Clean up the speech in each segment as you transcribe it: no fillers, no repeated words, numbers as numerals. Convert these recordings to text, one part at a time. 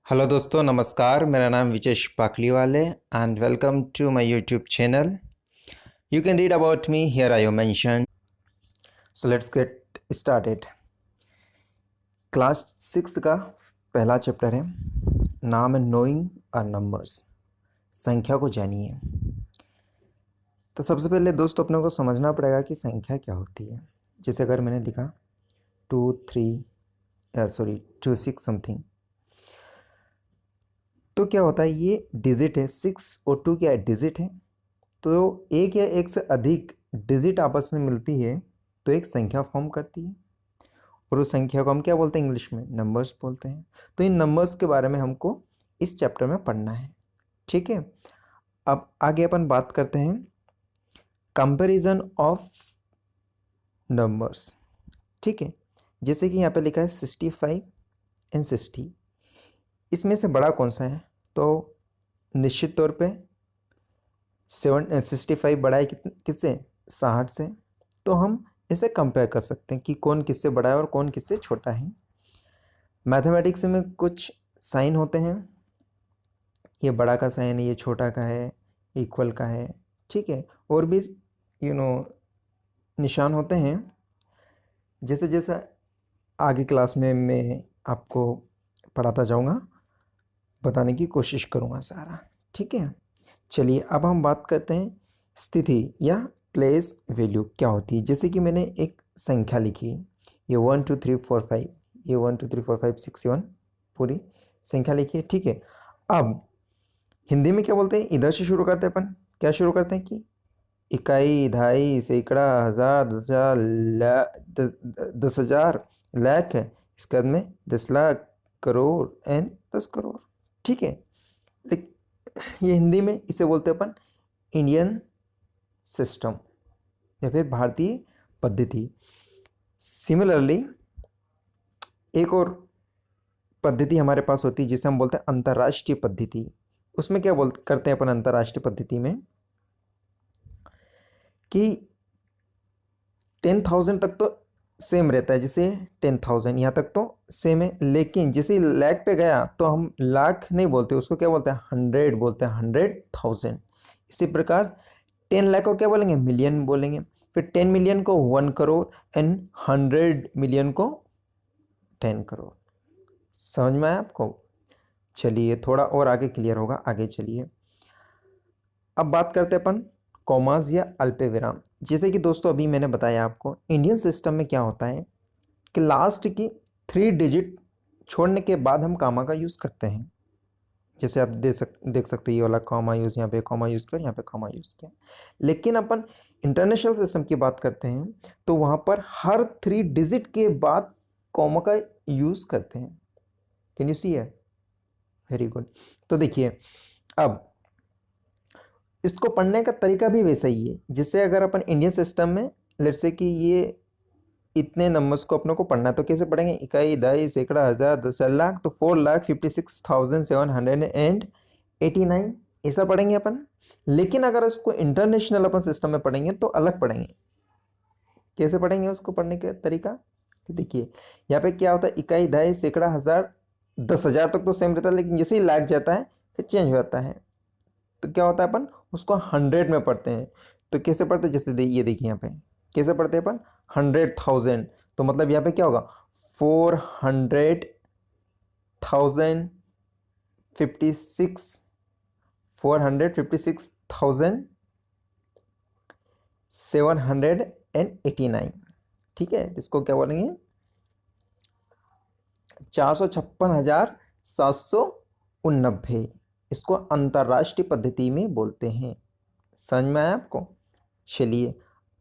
Hello दोस्तों, नमस्कार। मेरा नाम विजेश पाखलीवाल है and welcome to my YouTube channel. You can read about me here I have mention. So let's get started. Class 6 का पहला चैप्टर है, नाम है नोइंग आर नंबर्स। संख्या को जानिए। तो सबसे पहले दोस्तों अपने को समझना पड़ेगा कि संख्या क्या होती है। जैसे अगर मैंने लिखा 26 समथिंग, तो क्या होता है, ये डिजिट है। 6 और 2 क्या है, डिजिट है। तो एक या एक से अधिक डिजिट आपस में मिलती है तो एक संख्या फॉर्म करती है, और उस संख्या को हम क्या बोलते हैं, इंग्लिश में नंबर्स बोलते हैं। तो इन नंबर्स के बारे में हमको इस चैप्टर में पढ़ना है, ठीक है। अब आगे अपन बात करते हैं कंपैरिजन ऑफ नंबर्स, ठीक है। जैसे कि यहाँ पे लिखा है 65 एंड 60, इसमें से बड़ा कौन सा है? तो निश्चित तौर पे 65 बड़ा है किससे? 60 से। तो हम इसे कंपेयर कर सकते हैं कि कौन किससे बड़ा है और कौन किससे छोटा है। मैथमेटिक्स में कुछ साइन होते हैं, ये बड़ा का साइन है, ये छोटा का है, इक्वल का है, ठीक है। और भी निशान होते हैं। जैसे जैसे आगे क्लास में मैं आपको पढ़ाता जाऊंगा, बताने की कोशिश करूंगा सारा, ठीक है। चलिए अब हम बात करते हैं स्थिति या प्लेस वैल्यू क्या होती है। जैसे कि मैंने एक संख्या लिखी, ये 1 2 3 4 5, ये 1 2 3 4 5 6 7 पूरी संख्या लिखी है, ठीक है। अब हिंदी में क्या बोलते हैं, इधर से शुरू करते हैं अपन। क्या शुरू करते हैं कि इकाई, ढाई, सैकड़ा, हजार, 10,000, 10,000, लाख है, इसके बाद में 10 लाख, करोड़ एंड 10 करोड़, ठीक है। ये हिंदी में इसे बोलते हैं अपन इंडियन सिस्टम या फिर भारतीय पद्धति। सिमिलरली एक और पद्धति हमारे पास होती है जिसे हम बोलते हैं अंतर्राष्ट्रीय पद्धति। उसमें क्या करते हैं अपन अंतर्राष्ट्रीय पद्धति में कि 10,000 तक तो सेम रहता है। जैसे 10,000 यहाँ तक तो सेम है, लेकिन जैसे लाख पे गया तो हम लाख नहीं बोलते, उसको क्या बोलते हैं, 100 बोलते हैं, 100,000। इसी प्रकार 10 लाख को क्या बोलेंगे, मिलियन बोलेंगे। फिर 10 मिलियन को 1 करोड़ एंड 100 मिलियन को 10 करोड़। समझ में आया आपको? चलिए थोड़ा और आगे क्लियर होगा, आगे चलिए। अब बात करते हैं अपन कॉमास या अल्प विराम। जैसे कि दोस्तों अभी मैंने बताया आपको, इंडियन सिस्टम में क्या होता है कि लास्ट की 3 डिजिट छोड़ने के बाद हम कामा का यूज़ करते हैं। जैसे आप देख सकते हैं, ये वाला कॉमा यूज़, यहाँ पे कॉमा यूज़ किया, यहाँ पे कॉमा यूज़ किया। लेकिन अपन इंटरनेशनल सिस्टम की बात करते हैं तो वहाँ पर हर 3 डिजिट के बाद कॉमा का यूज़ करते हैं। कैन यू सी है? Very good. तो देखिए अब इसको पढ़ने का तरीका भी वैसा ही है। जिससे अगर अपन इंडियन सिस्टम में लेट्स से कि ये इतने नंबर्स को अपने को पढ़ना है तो कैसे पढ़ेंगे, इकाई, दहाई, सैकड़ा, हजार, 10,000, लाख, तो 4,56,789 ऐसा पढ़ेंगे अपन। लेकिन अगर उसको इंटरनेशनल अपन सिस्टम में पढ़ेंगे तो अलग पढ़ेंगे। कैसे पढ़ेंगे उसको पढ़ने का तरीका? तो देखिए यहाँ पे क्या होता है, इकाई, दहाई, सैकड़ा, हजार, 10,000 तक तो सेम रहता है, लेकिन जैसे ही लाख जाता है फिर चेंज हो जाता है। तो क्या होता है, अपन उसको 100 में पढ़ते हैं। तो कैसे पढ़ते हैं, जैसे ये देखिए यहाँ पे कैसे पढ़ते हैं अपन, 100,000। तो मतलब यहाँ पे क्या होगा, 456,789, ठीक है। इसको क्या बोलेंगे, 456,789। इसको अंतर्राष्ट्रीय पद्धति में बोलते हैं। समझ में आया आपको? चलिए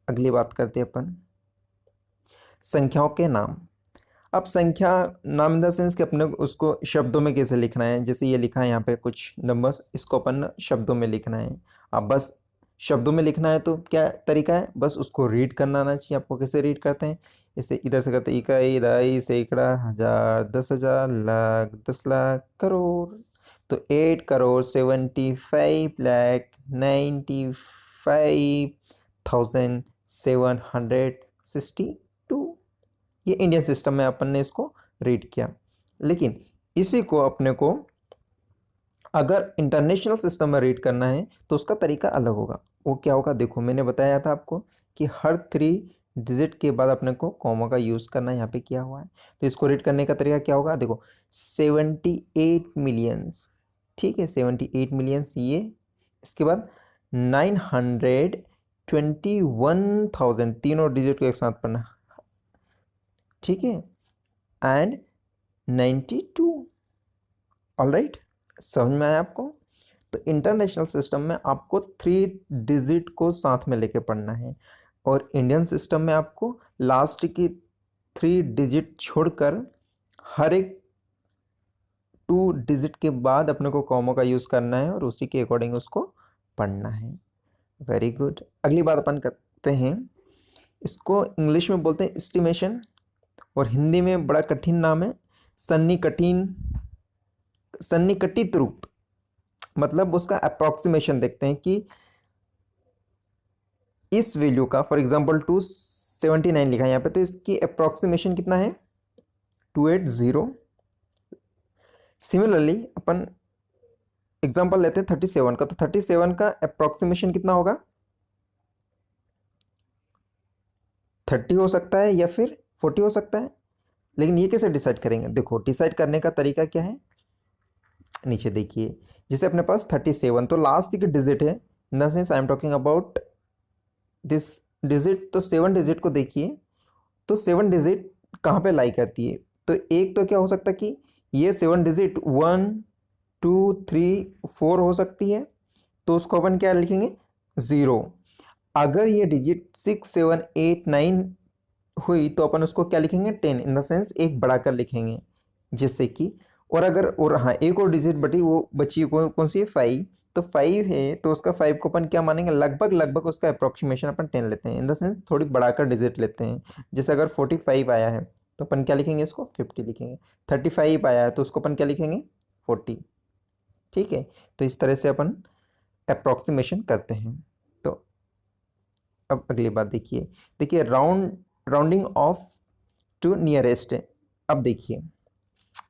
अगली बात करते हैं अपन संख्याओं के नाम। अब संख्या नाम इन द सेंस कि अपने उसको शब्दों में कैसे लिखना है। जैसे ये लिखा है यहाँ पे कुछ नंबर्स, इसको अपन शब्दों में लिखना है। अब बस शब्दों में लिखना है तो क्या तरीका है, बस उसको रीड करना आना चाहिए आपको। कैसे रीड करते हैं, इसे इधर से करते हैं, इकाई, दहाई, सैकड़ा, हजार, 10,000, लाख, 10 लाख, करोड़। तो 8,75,95,762, ये इंडियन सिस्टम में अपन ने इसको रीड किया। लेकिन इसी को अपने को अगर इंटरनेशनल सिस्टम में रीड करना है तो उसका तरीका अलग होगा। वो क्या होगा, देखो मैंने बताया था आपको कि हर 3 डिजिट के बाद अपने को कॉमा का यूज़ करना यहाँ पे किया हुआ है। तो इसको रीड करने का तरीका क्या होगा, देखो 78 मिलियंस, ठीक है 78 मिलियंस ये, इसके बाद 921,000, तीनों डिजिट को एक साथ पढ़ना, ठीक है, एंड 92। ऑलराइट, समझ में आया आपको। तो इंटरनेशनल सिस्टम में आपको 3 डिजिट को साथ में लेके पढ़ना है, और इंडियन सिस्टम में आपको लास्ट की 3 डिजिट छोड़कर हर एक 2 डिजिट के बाद अपने को कॉमा का यूज़ करना है और उसी के अकॉर्डिंग उसको पढ़ना है। Very good. अगली बात अपन करते हैं, इसको इंग्लिश में बोलते हैं एस्टिमेशन, और हिंदी में बड़ा कठिन नाम है सन्निकटित रूप। मतलब उसका अप्रॉक्सीमेशन देखते हैं कि इस वैल्यू का, फॉर एग्जांपल 279 लिखा है यहाँ पे, तो इसकी अप्रॉक्सीमेशन कितना है 280। सिमिलरली अपन एग्जांपल लेते हैं 37 का, तो 37 का अप्रॉक्सीमेशन कितना होगा, 30 हो सकता है या फिर 40 हो सकता है। लेकिन ये कैसे डिसाइड करेंगे, देखो डिसाइड करने का तरीका क्या है, नीचे देखिए, जैसे अपने पास 37 तो लास्ट की डिजिट है, in the sense I am talking about this digit, तो 7 डिजिट को देखिए, तो 7 डिजिट कहाँ पे लाई करती है, तो एक तो क्या हो सकता है कि ये 7 डिजिट 1 2 3 4 हो सकती है, तो उसको अपन क्या लिखेंगे 0। अगर ये डिजिट 6 7 8 9 हुई तो अपन उसको क्या लिखेंगे 10, इन द सेंस एक बढ़ाकर लिखेंगे, जिससे कि, और अगर, और हाँ एक और डिजिट बटी, वो बची कौन सी है 5, तो 5 है तो उसका 5 को अपन क्या मानेंगे, लगभग लगभग उसका अप्रोक्सीमेशन अपन 10 लेते हैं, इन द सेंस थोड़ी बढ़ाकर डिजिट लेते हैं। जैसे अगर 45 आया है तो अपन क्या लिखेंगे, इसको 50 लिखेंगे, 35 आया है तो उसको अपन क्या लिखेंगे 40, ठीक है। तो इस तरह से अपन अप्रोक्सीमेशन करते हैं। तो अब अगली बात देखिए, देखिए राउंडिंग ऑफ टू नियरेस्ट है। अब देखिए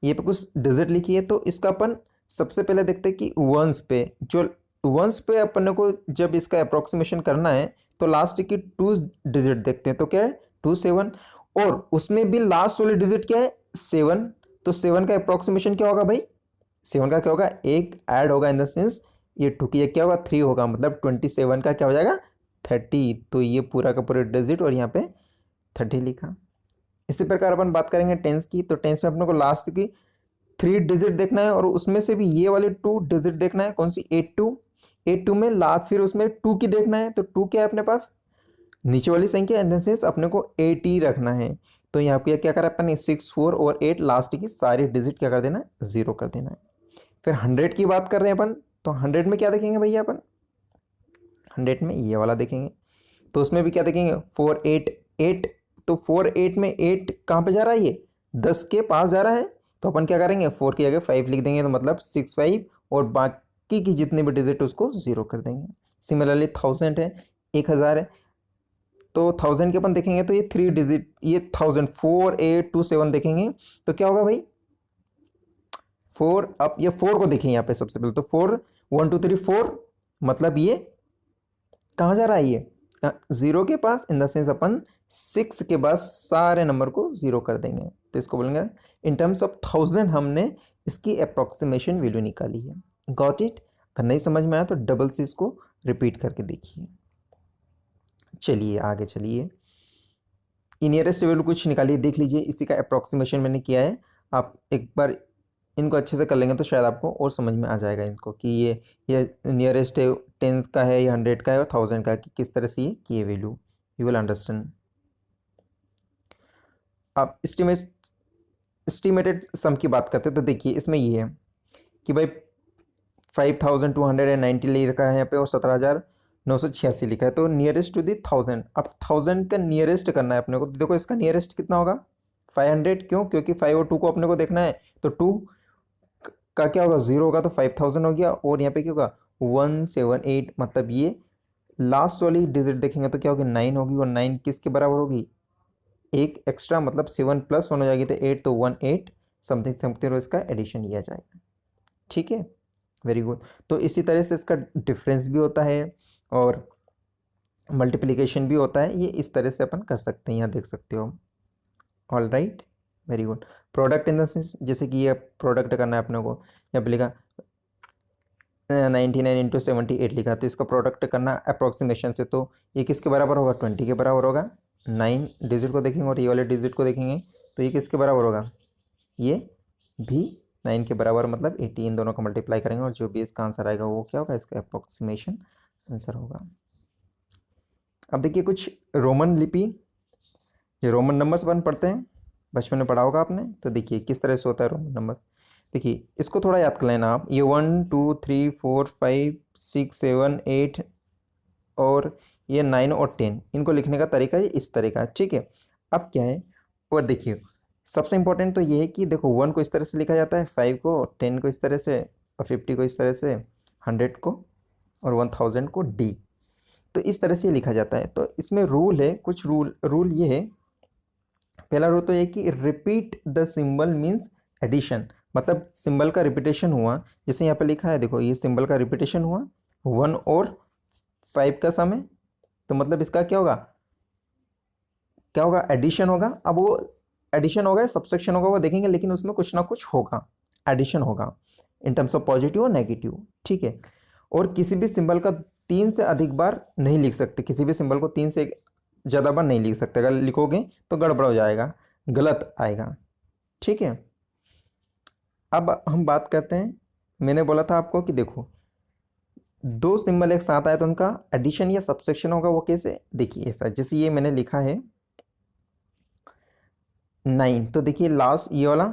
ये पे कुछ डिजिट लिखी है, तो इसका अपन सबसे पहले देखते हैं कि वंस पे, जो वंस पे अपन को जब इसका अप्रोक्सीमेशन करना है तो लास्ट की 2 डिजिट देखते हैं, तो क्या है 2 7, और उसमें भी लास्ट वाली डिजिट क्या है 7, तो 7 का अप्रोक्सीमेशन क्या होगा भाई, 7 का क्या होगा, एक ऐड होगा, इन द सेंस ये 2 की क्या होगा 3 होगा, मतलब 27 का क्या हो जाएगा 30, तो ये पूरा का पूरा डिजिट और यहाँ पे 30 लिखा। इसी प्रकार अपन बात करेंगे टेंस की, तो टेंस में अपने को लास्ट की 3 डिजिट देखना है, और उसमें से भी ये वाले 2 डिजिट देखना है, कौन सी 82 में ला, फिर उसमें 2 की देखना है, तो 2 क्या है अपने पास नीचे वाली संख्या, इन द सेंस अपने को 80 रखना है। तो यहाँ पे क्या करा अपन 6 4 और 8 लास्ट की सारी डिजिट क्या कर देना है 0 कर देना है। फिर 100 की बात कर रहे हैं अपन, तो 100 में क्या देखेंगे भैया अपन, 100 में ये वाला देखेंगे, तो उसमें भी क्या देखेंगे 4 8 8, तो 4 8 में 8 कहाँ पे जा रहा है, ये 10 के पास जा रहा है, तो अपन क्या करेंगे 4 की जगह 5 लिख देंगे, तो मतलब 6 5, और बाकी की जितने भी डिजिट उसको 0 कर देंगे। सिमिलरली 1000 है, 1000 है, तो 1000 के अपन देखेंगे तो ये 3 डिजिट, ये 1000 4 8 2 7 देखेंगे, तो क्या होगा भाई 4, अब ये 4 को देखें यहाँ पे सबसे पहले, तो 4 1 2 3 4, मतलब ये कहाँ जा रहा है, ये 0 के पास, इन द सेंस अपन 6 के बाद सारे नंबर को 0 कर देंगे, तो इसको बोलेंगे इन टर्म्स ऑफ 1000 हमने इसकी अप्रोक्सीमेशन वैल्यू निकाली है। Got it. अगर नहीं समझ में आया तो डबल से इसको रिपीट करके देखिए। चलिए आगे चलिए, नियरेस्ट वैल्यू कुछ निकालिए, देख लीजिए, इसी का अप्रोक्सीमेशन मैंने किया है, आप एक बार इनको अच्छे से कर लेंगे तो शायद आपको और समझ में आ जाएगा इनको कि ये नियरेस्ट है, टेंस का है, या 100 का है, और 1000 का है, कि किस तरह से ये किए वैल्यू, यू विल अंडरस्टैंड। आप एस्टिमेटेड सम की बात करते हैं, तो देखिए इसमें ये है कि भाई 5290 ले रखा है यहाँ पे, और 17,986 लिखा है, तो नियरेस्ट टू दी 1000। अब 1000 का नियरेस्ट करना है अपने को, तो देखो इसका नियरेस्ट कितना होगा 500, क्यों, क्योंकि 5 और 2 को अपने को देखना है, तो 2 का क्या होगा 0 होगा, तो 5000 हो गया, और यहाँ पे क्या होगा 178, मतलब ये लास्ट वाली डिजिट देखेंगे तो क्या होगी 9 होगी, और 9 किसके बराबर होगी, एक एक्स्ट्रा, मतलब 7 + 1 हो जाएगी, तो 8, तो 18 समथिंग समथिंग, और इसका एडिशन लिया जाएगा, ठीक है। Very good. तो इसी तरह से इसका डिफरेंस भी होता है और मल्टीप्लिकेशन भी होता है, ये इस तरह से अपन कर सकते हैं, यहाँ देख सकते हो। All right, very good. Product in the sense, जैसे कि ये प्रोडक्ट करना है अपने को, यहाँ पे लिखा 99 इंटू 78 लिखा, तो इसका प्रोडक्ट करना अप्रोक्सीमेशन से, तो ये किसके बराबर होगा, 20 के बराबर होगा। 9 डिजिट को देखेंगे और ये वाले डिजिट को देखेंगे, तो ये किसके बराबर होगा, ये भी 9 के बराबर, मतलब 80। इन दोनों को मल्टीप्लाई करेंगे और जो भी इसका आंसर आएगा वो क्या होगा, इसका अप्रोक्सीमेशन आंसर होगा। अब देखिए कुछ रोमन लिपि, ये रोमन नंबर्स अपन पढ़ते हैं, बचपन में पढ़ा होगा आपने, तो देखिए किस तरह से होता है रोमन नंबर्स। देखिए इसको थोड़ा याद कर लेना आप, ये 1 2 3 4 5 6 7 8 और ये 9 और 10, इनको लिखने का तरीका ये इस तरह का है, ठीक है। अब क्या है, और देखिए सबसे इंपॉर्टेंट तो ये है कि देखो 1 को इस तरह से लिखा जाता है, 5 को, 10 को इस तरह से, और 50 को इस तरह से, 100 को और 1000 को डी, तो इस तरह से लिखा जाता है। तो इसमें रूल है, कुछ रूल ये है। पहला रूल तो ये कि repeat the symbol means addition, मतलब सिंबल का रिपीटेशन हुआ, जैसे यहाँ पे लिखा है देखो, ये सिंबल का रिपीटेशन हुआ 1 और 5 का सम है, तो मतलब इसका क्या होगा, क्या होगा, एडिशन होगा। अब वो एडिशन होगा या सब्सट्रैक्शन होगा वो देखेंगे, लेकिन उसमें कुछ ना कुछ होगा, एडिशन होगा इन टर्म्स ऑफ पॉजिटिव और नेगेटिव, ठीक है। और किसी भी सिंबल का 3 से अधिक बार नहीं लिख सकते, किसी भी सिंबल को 3 से ज़्यादा बार नहीं लिख सकते, अगर लिखोगे तो गड़बड़ हो जाएगा, गलत आएगा, ठीक है। अब हम बात करते हैं, मैंने बोला था आपको कि देखो 2 सिंबल एक साथ आए तो उनका एडिशन या सब्सट्रैक्शन होगा, वो कैसे, देखिए ऐसा, जैसे ये मैंने लिखा है 9, तो देखिए लास्ट ये वाला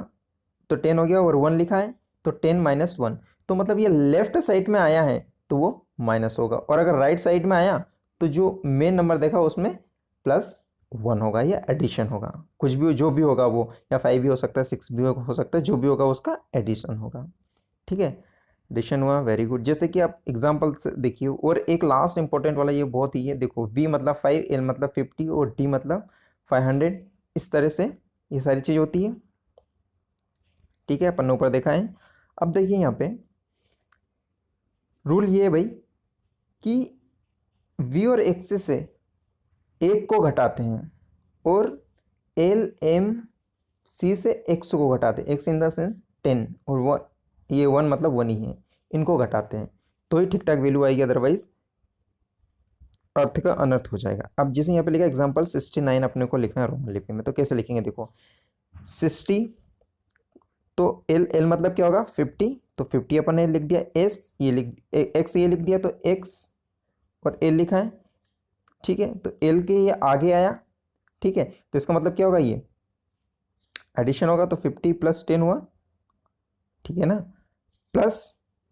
तो 10 हो गया, और 1 लिखा है तो 10 माइनस 1, तो मतलब ये लेफ्ट साइड में आया है तो वो माइनस होगा, और अगर राइट साइड में आया तो जो मेन नंबर देखा उसमें +1 होगा या एडिशन होगा, कुछ भी जो भी होगा वो, या 5 भी हो सकता है, 6 भी हो सकता है, जो भी होगा उसका एडिशन होगा, ठीक है। एडिशन हुआ, वेरी गुड। जैसे कि आप एग्जाम्पल देखिए, और एक लास्ट इंपॉर्टेंट वाला ये बहुत ही है, देखो V मतलब 5, L मतलब 50 और D मतलब 500, इस तरह से ये सारी चीज़ होती है, ठीक है, अपन ने ऊपर देखा है। अब देखिए यहाँ पे रूल ये है भाई कि V और X से 1 को घटाते हैं, और L M C से X को घटाते हैं, X इन द सेंस 10, और वो ये 1 मतलब 1 ही है, इनको घटाते हैं तो ही ठीक ठाक वैल्यू आएगी, अदरवाइज अर्थ का अनर्थ हो जाएगा। अब जैसे यहाँ पे लिखा एग्जाम्पल 69 अपने को लिखना है रोमन लिपि में, तो कैसे लिखेंगे, देखो 60, तो L मतलब क्या होगा 50, तो 50 अपन ने लिख दिया, S ये X ये लिख दिया, तो X और L लिखा है, ठीक है। तो L के ये आगे आया, ठीक है, तो इसका मतलब क्या होगा, ये एडिशन होगा, तो 50 + 10 हुआ, ठीक है ना, प्लस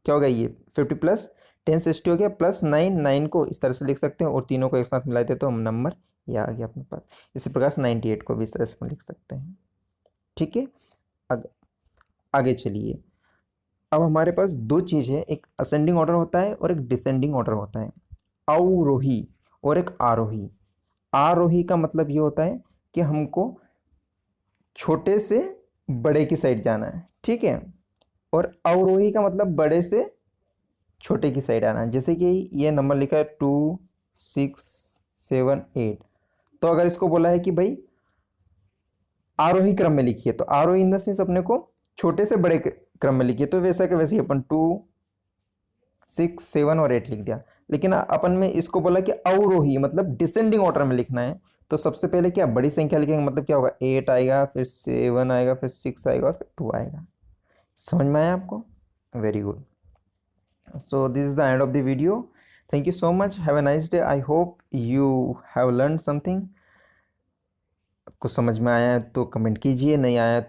क्या होगा, ये 50 + 10 60 हो गया, +9, 9 को इस तरह से लिख सकते हैं, और तीनों को एक साथ मिला देते तो हम नंबर ये आ गया अपने पास। इसी प्रकार से 98 को भी इस तरह से हम लिख सकते हैं, ठीक है। आगे चलिए, अब हमारे पास 2 चीज़ है, एक असेंडिंग ऑर्डर होता है और एक डिसेंडिंग ऑर्डर होता है, अवरोही और एक आरोही। आरोही का मतलब ये होता है कि हमको छोटे से बड़े की साइड जाना है, ठीक है, और अवरोही का मतलब बड़े से छोटे की साइड आना है। जैसे कि ये नंबर लिखा है 2 6 7 8, तो अगर इसको बोला है कि भाई आरोही क्रम में लिखिए, तो आरोही इन द सेंस अपने को छोटे से बड़े क्रम में लिखिए, तो वैसा के वैसे ही अपन 2 6 7 और 8 लिख दिया। लेकिन अपन में इसको बोला कि अवरोही मतलब डिसेंडिंग ऑर्डर में लिखना है, तो सबसे पहले क्या बड़ी संख्या लिखेंगे, मतलब क्या होगा 8 आएगा, फिर 7 आएगा, फिर 6 आएगा और फिर 2 आएगा। समझ में आया आपको, very good. So this is the end of the video. Thank you so much. Have a nice day. I hope you have learned something. कुछ समझ में आया है तो कमेंट कीजिए, नहीं आया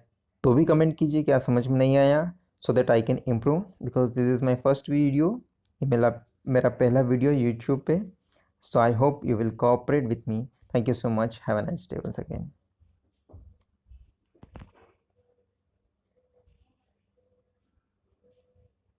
तो भी कमेंट कीजिए क्या समझ में नहीं आया, so that I can improve, because this is my first video. ये मेरा पहला वीडियो YouTube पे, so I hope you will cooperate with me. Thank you so much. Have a nice day once again.